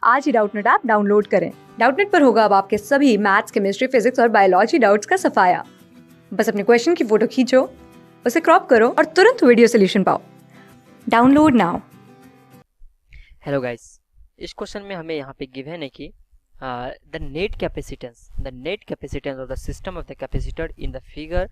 आज ही Doubtnut app download करें। Doubtnut पर होगा अब आपके सभी मैथ्स, केमिस्ट्री, फिजिक्स और बायोलॉजी डाउट्स का सफाया। बस अपने क्वेश्चन की फोटो खींचो, उसे क्रॉप करो और तुरंत वीडियो सोल्यूशन पाओ। Download now. हेलो गाइस, इस क्वेश्चन में हमें यहाँ पे गिवन है कि the net capacitance of the system of the capacitor in the figure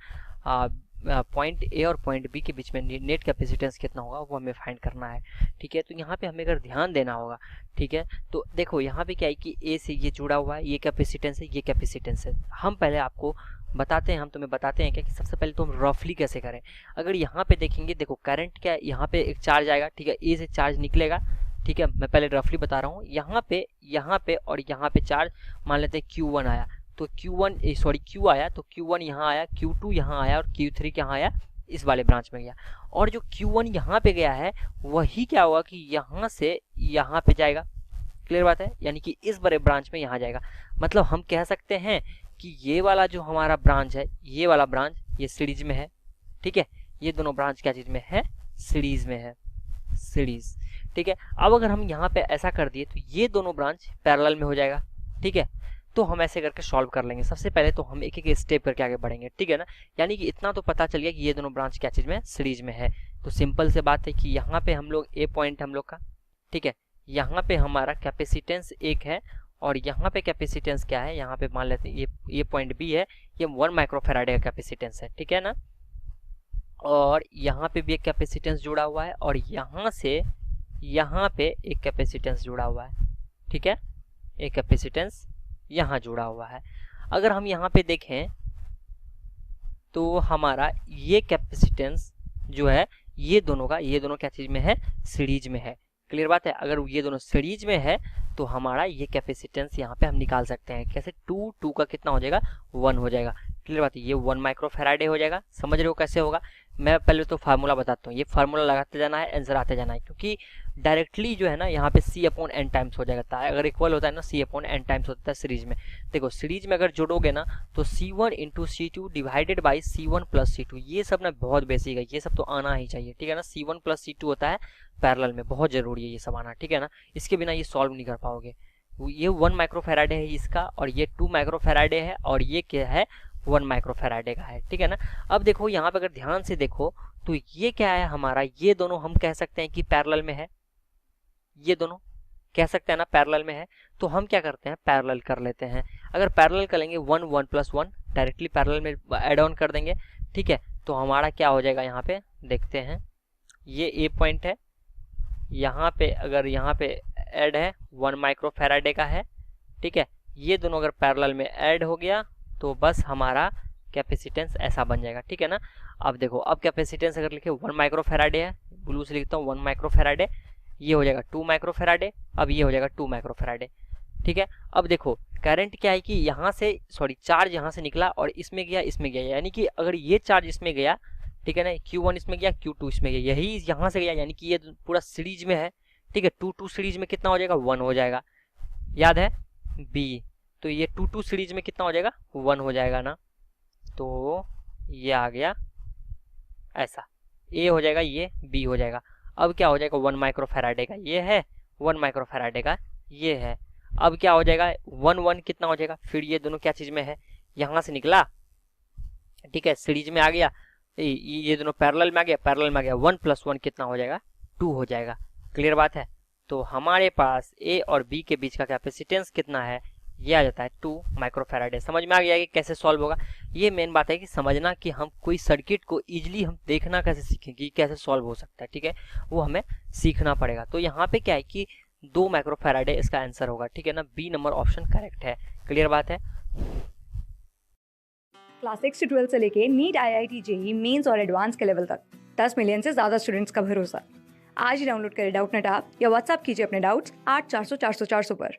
point A और पॉइंट बी के बीच में नेट कैपेसिटेंस कितना होगा वो हमें फाइंड करना है। ठीक है, तो यहाँ पे हमें अगर ध्यान देना होगा, ठीक है, तो देखो यहाँ पे क्या है कि ए से ये जुड़ा हुआ है, ये कैपेसिटेंस है, ये कैपेसिटेंस है। हम पहले आपको बताते हैं, हम तुम्हें बताते हैं क्या कि सबसे पहले तो हम रफली कैसे करें। अगर यहाँ पे देखेंगे, देखो करंट क्या है, यहाँ पे एक चार्ज आएगा, ठीक है, ए से चार्ज निकलेगा, ठीक है, मैं पहले रफली बता रहा हूँ। यहाँ पे और यहाँ पे चार्ज मान लेते हैं Q1 आया, तो Q आया, तो Q1 यहाँ आया, Q2 यहाँ आया और Q3 यहाँ आया, इस वाले ब्रांच में गया। और जो Q1 यहाँ पे गया है वही क्या होगा कि यहाँ से यहाँ पे जाएगा। क्लियर बात है, यानी कि इस बड़े ब्रांच में यहाँ जाएगा। मतलब हम कह सकते हैं कि ये वाला जो हमारा ब्रांच है, ये वाला ब्रांच ये सीरीज में है। ठीक है, ये दोनों ब्रांच क्या चीज में है, सीरीज में है, सीरीज। ठीक है, अब अगर हम यहाँ पे ऐसा कर दिए तो ये दोनों ब्रांच पैरेलल में हो जाएगा। ठीक है, तो हम ऐसे करके सॉल्व कर लेंगे। सबसे पहले तो हम एक एक स्टेप करके आगे बढ़ेंगे, ठीक है ना। यानी कि इतना तो पता चल गया कि ये दोनों ब्रांच क्या चीज में, सीरीज में है। तो सिंपल से बात है कि यहाँ पे हम लोग ए पॉइंट हम लोग का, ठीक है, यहाँ पे हमारा कैपेसिटेंस एक है और यहाँ पे कैपेसिटेंस क्या है, यहाँ पे मान लेते हैं ये पॉइंट बी है, ये 1 माइक्रोफैराडे का कैपेसिटेंस है, ठीक है ना। और यहाँ पे भी एक कैपेसिटेंस जुड़ा हुआ है और यहाँ से यहाँ पे एक कैपेसिटेंस जुड़ा हुआ है, ठीक है, एक कैपेसिटेंस यहाँ जुड़ा हुआ है। अगर हम यहाँ पे देखें तो हमारा ये कैपेसिटेंस जो है ये दोनों क्या चीज में है, सीरीज में है। क्लियर बात है, अगर ये दोनों सीरीज में है तो हमारा ये कैपेसिटेंस यहाँ पे हम निकाल सकते हैं। कैसे, 2 का कितना हो जाएगा, 1 हो जाएगा। क्लियर बात है, ये 1 माइक्रोफैराडे हो जाएगा। समझ रहे हो कैसे होगा, मैं पहले तो फार्मूला बताता हूँ। ये फार्मूला लगाते जाना है, आंसर आते जाना है, क्योंकि डायरेक्टली जो है ना यहाँ पे C/n टाइम्स हो जाएगा। अगर इक्वल होता है ना C/n टाइम्स होता है सीरीज में। देखो सीरीज में अगर जोड़ोगे ना तो C1 into C2 divided by C1 plus C2, ये सब ना बहुत बेसिक है, ये सब तो आना ही चाहिए, ठीक है ना। C1 प्लस C2 होता है पैरेलल में, बहुत जरूरी है ये सब आना, ठीक है ना। इसके बिना ये सॉल्व नहीं कर पाओगे। ये 1 माइक्रोफैराडे है इसका और ये 2 माइक्रोफैराडे है और ये क्या है, 1 माइक्रोफैराडे का है, ठीक है ना। अब देखो यहाँ पे अगर ध्यान से देखो तो ये क्या है हमारा, ये दोनों हम कह सकते हैं कि पैरेलल में है, ये दोनों कह सकते हैं ना पैरेलल में है। तो हम क्या करते हैं, पैरेलल कर लेते हैं। अगर पैरेलल करेंगे 1 प्लस 1 डायरेक्टली पैरेलल में ऐड ऑन कर देंगे, ठीक है, तो हमारा क्या हो जाएगा, यहाँ पे देखते हैं, ये ए पॉइंट है, यहाँ पे अगर यहाँ पे ऐड है 1 माइक्रोफैराडे का है, ठीक है, ये दोनों अगर पैरेलल में ऐड हो गया तो बस हमारा कैपेसिटेंस ऐसा बन जाएगा, ठीक है ना। अब देखो, अब कैपेसिटेंस अगर लिखे 1 माइक्रोफैराडे है, ब्लू से लिखता हूँ 1 माइक्रोफैराडे, ये हो जाएगा 2 माइक्रोफैराडे, अब ये हो जाएगा 2 माइक्रोफैराडे, ठीक है। अब देखो करंट क्या है कि यहाँ से चार्ज यहाँ से निकला और इसमें गया, इसमें गया, यानी कि अगर ये चार्ज इसमें गया, ठीक है ना, Q1 इसमें गया, Q2 इसमें गया, यही यहाँ से गया, यानी कि ये पूरा सीरीज में है, ठीक है। 2 सीरीज में कितना हो जाएगा, 1 हो जाएगा, याद है बी, तो ये 2 सीरीज में कितना हो जाएगा, 1 हो जाएगा ना। तो ये आ गया ऐसा, ए हो जाएगा, ये बी हो जाएगा। अब क्या हो जाएगा, 1 माइक्रोफैराडे का ये है, 1 माइक्रोफैराडे का ये है। अब क्या हो जाएगा, 1 कितना हो जाएगा, फिर ये दोनों क्या चीज में है, यहाँ से निकला, ठीक है, सीरीज में आ गया, ये दोनों पैरेलल में आ गया, पैरेलल में आ गया, 1 प्लस 1 कितना हो जाएगा, 2 हो जाएगा। क्लियर बात है, तो हमारे पास ए और बी के बीच का कैपेसिटेंस कितना है, ये आ जाता है 2 माइक्रोफैराडे। समझ में आ गया कि कैसे सॉल्व होगा। ये मेन बात है कि समझना कि हम कोई सर्किट को इजीली हम देखना कैसे सीखेंगे कि कैसे सॉल्व हो सकता है, ठीक है, वो हमें सीखना पड़ेगा। तो यहाँ पे क्या है कि 2 माइक्रोफैराडे इसका आंसर होगा, ठीक है ना, बी नंबर ऑप्शन करेक्ट है। क्लियर बात है। क्लास 6 से 12 से लेके नीट, IIT JEE मेंस और एडवांस के लेवल तक 10 मिलियन से ज्यादा स्टूडेंट्स का भरोसा। आज ही डाउनलोड करें डाउटनेट ऐप या व्हाट्सएप कीजिए अपने डाउट्स 8400 400 400 पर।